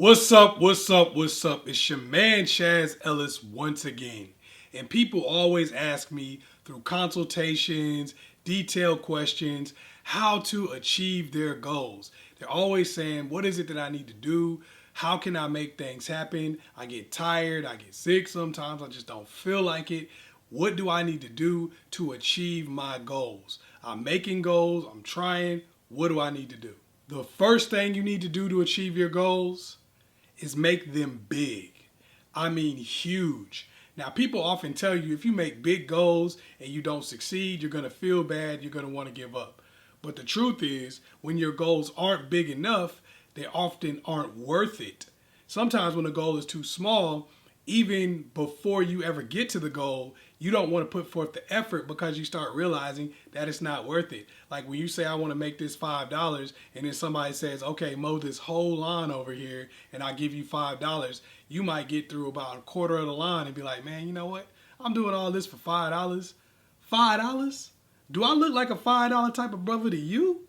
What's up? What's up? What's up? It's your man ChazzEllis once again. And people always ask me through consultations, detailed questions, how to achieve their goals. They're always saying, what is it that I need to do? How can I make things happen? I get tired, I get sick sometimes, I just don't feel like it. What do I need to do to achieve my goals? I'm making goals, I'm trying. What do I need to do? The first thing you need to do to achieve your goals is make them big. I mean huge. Now, people often tell you if you make big goals and you don't succeed, you're going to feel bad, you're going to want to give up. But the truth is, when your goals aren't big enough, they often aren't worth it. Sometimes when a goal is too small, even before you ever get to the goal, you don't want to put forth the effort because you start realizing that it's not worth it. Like when you say, I want to make this $5, and then somebody says, okay, mow this whole lawn over here and I'll give you $5. You might get through about a quarter of the lawn and be like, man, you know what? I'm doing all this for $5. $5? Do I look like a $5 type of brother to you?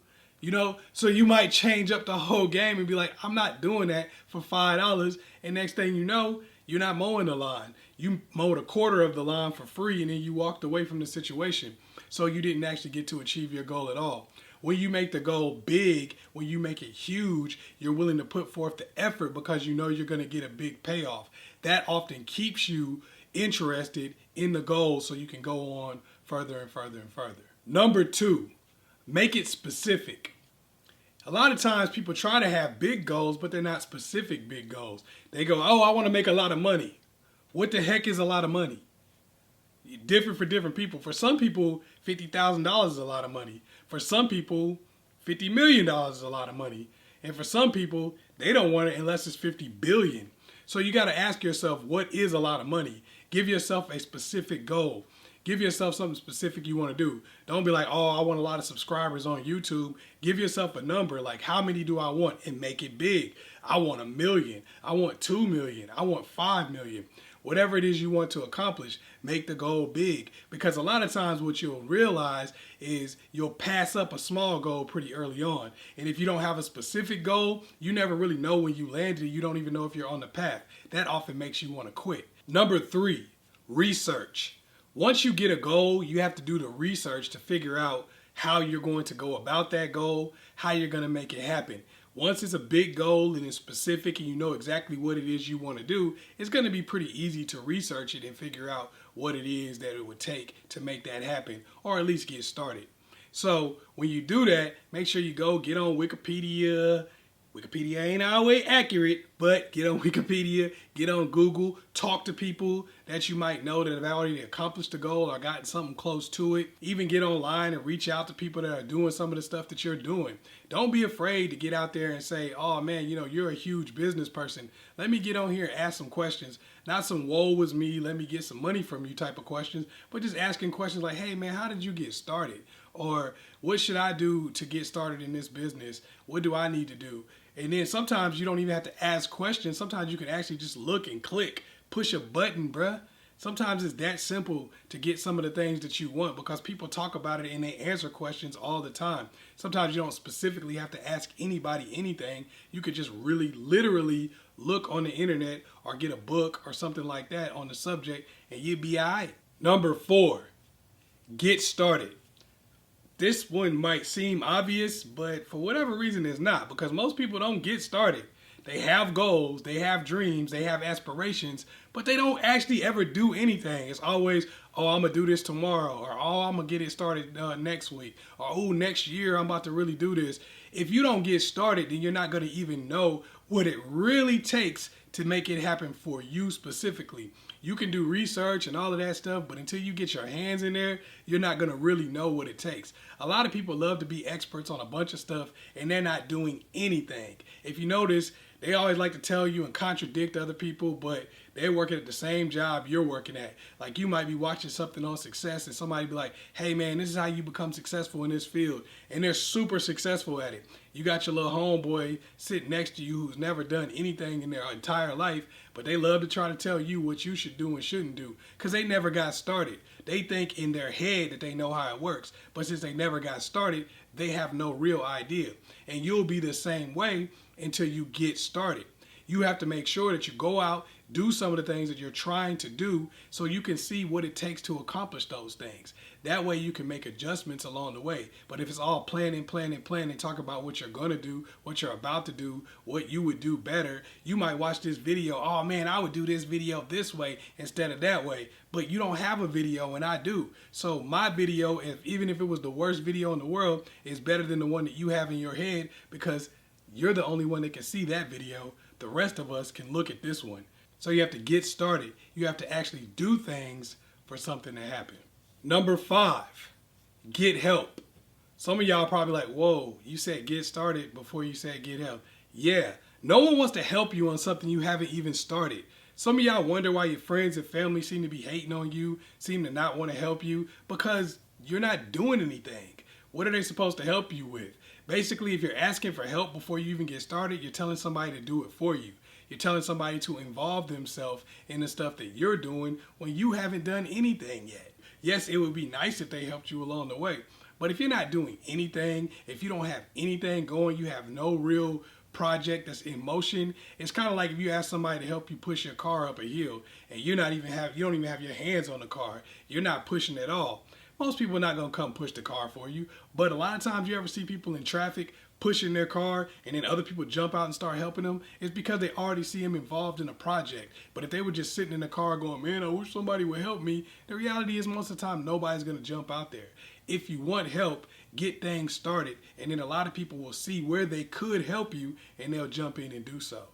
So you might change up the whole game and be like, I'm not doing that for $5. And next thing you know, you're not mowing the lawn. You mowed a quarter of the lawn for free and then you walked away from the situation. So you didn't actually get to achieve your goal at all. When you make the goal big, when you make it huge, you're willing to put forth the effort because you know you're going to get a big payoff. That often keeps you interested in the goal so you can go on further and further and further. Number 2, make it specific. A lot of times people try to have big goals, but they're not specific big goals. They go, oh, I want to make a lot of money. What the heck is a lot of money? Different for different people. For some people, $50,000 is a lot of money. For some people, $50 million is a lot of money. And for some people, they don't want it unless it's $50 billion. So you got to ask yourself, what is a lot of money? Give yourself a specific goal. Give yourself something specific you want to do. Don't be like, oh, I want a lot of subscribers on YouTube. Give yourself a number, like how many do I want, and make it big. I want 1 million. I want 2 million. I want 5 million. Whatever it is you want to accomplish, make the goal big. Because a lot of times what you'll realize is you'll pass up a small goal pretty early on. And if you don't have a specific goal, you never really know when you landed it. You don't even know if you're on the path. That often makes you want to quit. Number 3, research. Once you get a goal, you have to do the research to figure out how you're going to go about that goal, how you're going to make it happen. Once it's a big goal and it's specific and you know exactly what it is you want to do, it's going to be pretty easy to research it and figure out what it is that it would take to make that happen, or at least get started. So when you do that, make sure you go get on Wikipedia. Wikipedia ain't always accurate, but get on Wikipedia, get on Google, talk to people that you might know that have already accomplished the goal or gotten something close to it. Even get online and reach out to people that are doing some of the stuff that you're doing. Don't be afraid to get out there and say, oh man, you're a huge business person. Let me get on here and ask some questions. Not some woe was me, let me get some money from you type of questions, but just asking questions like, hey man, how did you get started? Or what should I do to get started in this business? What do I need to do? And then sometimes you don't even have to ask questions. Sometimes you can actually just look and click, push a button, bruh. Sometimes it's that simple to get some of the things that you want because people talk about it and they answer questions all the time. Sometimes you don't specifically have to ask anybody anything. You could just really literally look on the internet or get a book or something like that on the subject and you'd be all right. Number 4, get started. This one might seem obvious, but for whatever reason it's not, because most people don't get started. They have goals, they have dreams, they have aspirations, but they don't actually ever do anything. It's always, oh, I'm going to do this tomorrow, or oh, I'm going to get it started next week, or oh, next year I'm about to really do this. If you don't get started, then you're not going to even know what it really takes to make it happen for you specifically. You can do research and all of that stuff, but until you get your hands in there, you're not going to really know what it takes. A lot of people love to be experts on a bunch of stuff, and they're not doing anything. If you notice, they always like to tell you and contradict other people, but they're working at the same job you're working at. Like you might be watching something on Success and somebody be like, hey man, this is how you become successful in this field. And they're super successful at it. You got your little homeboy sitting next to you who's never done anything in their entire life, but they love to try to tell you what you should do and shouldn't do because they never got started. They think in their head that they know how it works, but since they never got started, they have no real idea. And you'll be the same way until you get started. You have to make sure that you go out, do some of the things that you're trying to do so you can see what it takes to accomplish those things. That way you can make adjustments along the way. But if it's all planning, talk about what you're going to do, what you're about to do, what you would do better, you might watch this video, oh man, I would do this video this way instead of that way. But you don't have a video and I do. So my video, even if it was the worst video in the world, is better than the one that you have in your head because you're the only one that can see that video. The rest of us can look at this one. So you have to get started. You have to actually do things for something to happen. Number 5, get help. Some of y'all probably like, whoa, you said get started before you said get help. Yeah, no one wants to help you on something you haven't even started. Some of y'all wonder why your friends and family seem to be hating on you, seem to not want to help you, because you're not doing anything. What are they supposed to help you with? Basically, if you're asking for help before you even get started, you're telling somebody to do it for you. You're telling somebody to involve themselves in the stuff that you're doing when you haven't done anything yet. Yes, it would be nice if they helped you along the way. But if you're not doing anything, if you don't have anything going, you have no real project that's in motion, it's kind of like if you ask somebody to help you push your car up a hill and you don't even have your hands on the car. You're not pushing at all. Most people are not going to come push the car for you. But a lot of times you ever see people in traffic pushing their car and then other people jump out and start helping them, it's because they already see them involved in a project. But if they were just sitting in the car going, man, I wish somebody would help me, the reality is most of the time nobody's going to jump out there. If you want help, get things started, and then a lot of people will see where they could help you and they'll jump in and do so.